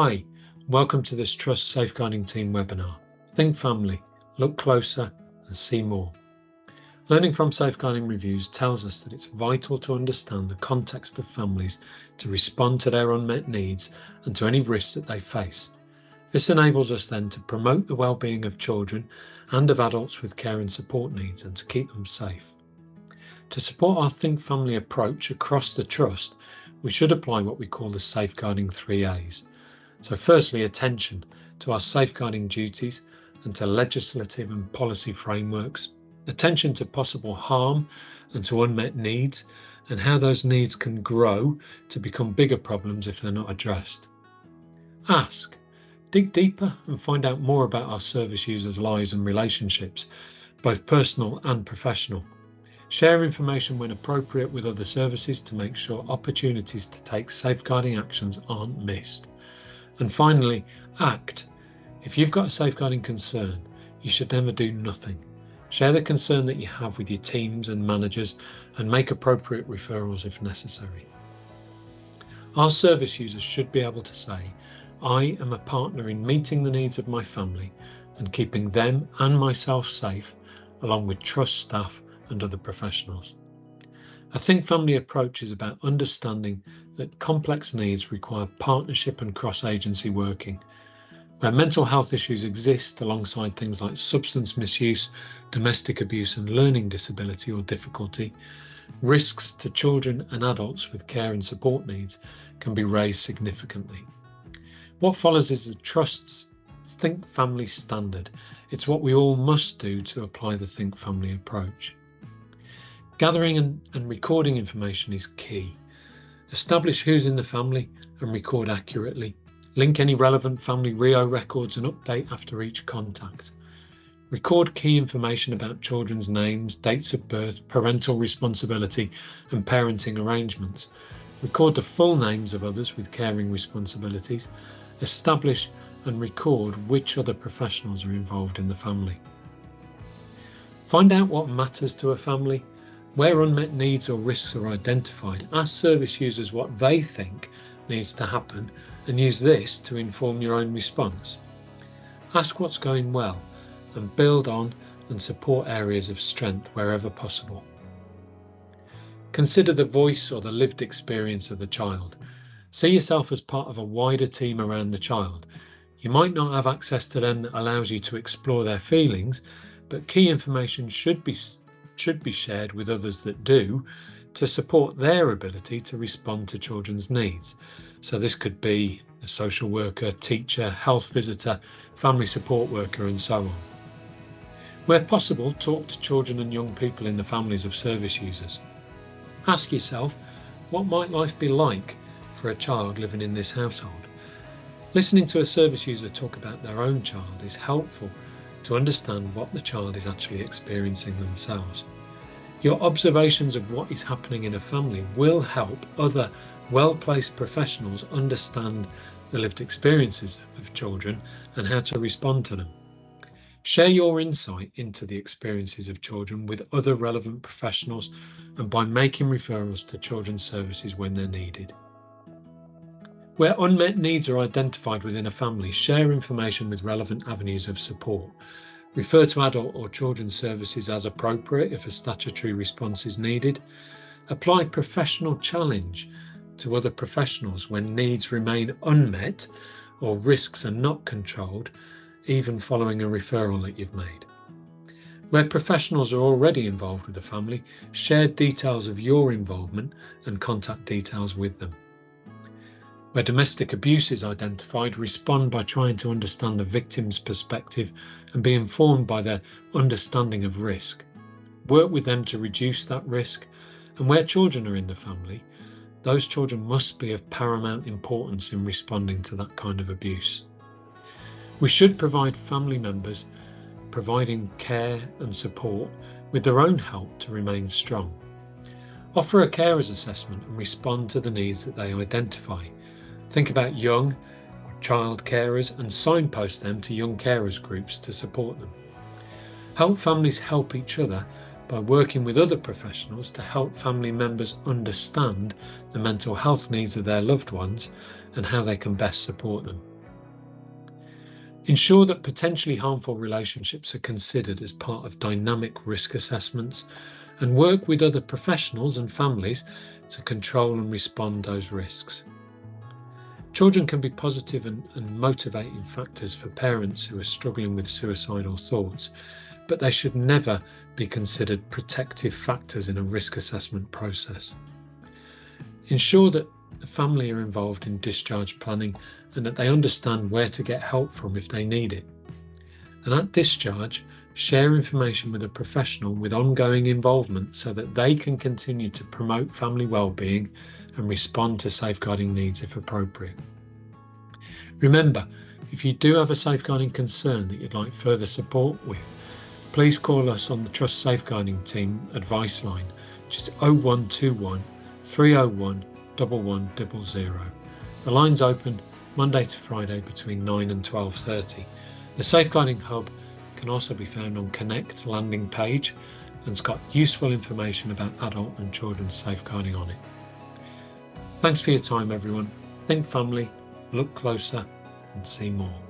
Hi, welcome to this Trust Safeguarding Team webinar. Think Family, Look Closer and See More. Learning from Safeguarding Reviews tells us that it's vital to understand the context of families to respond to their unmet needs and to any risks that they face. This enables us then to promote the well-being of children and of adults with care and support needs and to keep them safe. To support our Think Family approach across the Trust, we should apply what we call the Safeguarding 3As. So firstly, attention to our safeguarding duties and to legislative and policy frameworks, attention to possible harm and to unmet needs and how those needs can grow to become bigger problems if they're not addressed. Ask, dig deeper and find out more about our service users' lives and relationships, both personal and professional. Share information when appropriate with other services to make sure opportunities to take safeguarding actions aren't missed. And finally, act. If you've got a safeguarding concern, you should never do nothing. Share the concern that you have with your teams and managers and make appropriate referrals if necessary. Our service users should be able to say, I am a partner in meeting the needs of my family and keeping them and myself safe, along with Trust staff and other professionals. A Think Family approach is about understanding that complex needs require partnership and cross-agency working. Where mental health issues exist alongside things like substance misuse, domestic abuse and learning disability or difficulty, risks to children and adults with care and support needs can be raised significantly. What follows is the Trust's Think Family standard. It's what we all must do to apply the Think Family approach. Gathering and recording information is key. Establish who's in the family and record accurately. Link any relevant family RIO records and update after each contact. Record key information about children's names, dates of birth, parental responsibility and parenting arrangements. Record the full names of others with caring responsibilities. Establish and record which other professionals are involved in the family. Find out what matters to a family. Where unmet needs or risks are identified, ask service users what they think needs to happen and use this to inform your own response. Ask what's going well and build on and support areas of strength wherever possible. Consider the voice or the lived experience of the child. See yourself as part of a wider team around the child. You might not have access to them that allows you to explore their feelings, but key information should be shared with others that do to support their ability to respond to children's needs. So this could be a social worker, teacher, health visitor, family support worker and so on. Where possible, talk to children and young people in the families of service users. Ask yourself, what might life be like for a child living in this household? Listening to a service user talk about their own child is helpful to understand what the child is actually experiencing themselves. Your observations of what is happening in a family will help other well-placed professionals understand the lived experiences of children and how to respond to them. Share your insight into the experiences of children with other relevant professionals and by making referrals to children's services when they're needed. Where unmet needs are identified within a family, share information with relevant avenues of support. Refer to adult or children's services as appropriate if a statutory response is needed. Apply professional challenge to other professionals when needs remain unmet or risks are not controlled, even following a referral that you've made. Where professionals are already involved with the family, share details of your involvement and contact details with them. Where domestic abuse is identified, respond by trying to understand the victim's perspective and be informed by their understanding of risk. Work with them to reduce that risk. And where children are in the family, those children must be of paramount importance in responding to that kind of abuse. We should provide family members providing care and support with their own help to remain strong. Offer a carer's assessment and respond to the needs that they identify. Think about young or child carers and signpost them to young carers groups to support them. Help families help each other by working with other professionals to help family members understand the mental health needs of their loved ones and how they can best support them. Ensure that potentially harmful relationships are considered as part of dynamic risk assessments, and work with other professionals and families to control and respond those risks. Children can be positive and motivating factors for parents who are struggling with suicidal thoughts, but they should never be considered protective factors in a risk assessment process. Ensure that the family are involved in discharge planning and that they understand where to get help from if they need it. And at discharge, share information with a professional with ongoing involvement so that they can continue to promote family well-being and respond to safeguarding needs if appropriate. Remember, if you do have a safeguarding concern that you'd like further support with, please call us on the Trust Safeguarding Team advice line, which is 0121 301 1100. The line's open Monday to Friday between 9 and 12:30. The Safeguarding Hub can also be found on Connect landing page and it's got useful information about adult and children's safeguarding on it. Thanks for your time, everyone. Think family, look closer and see more.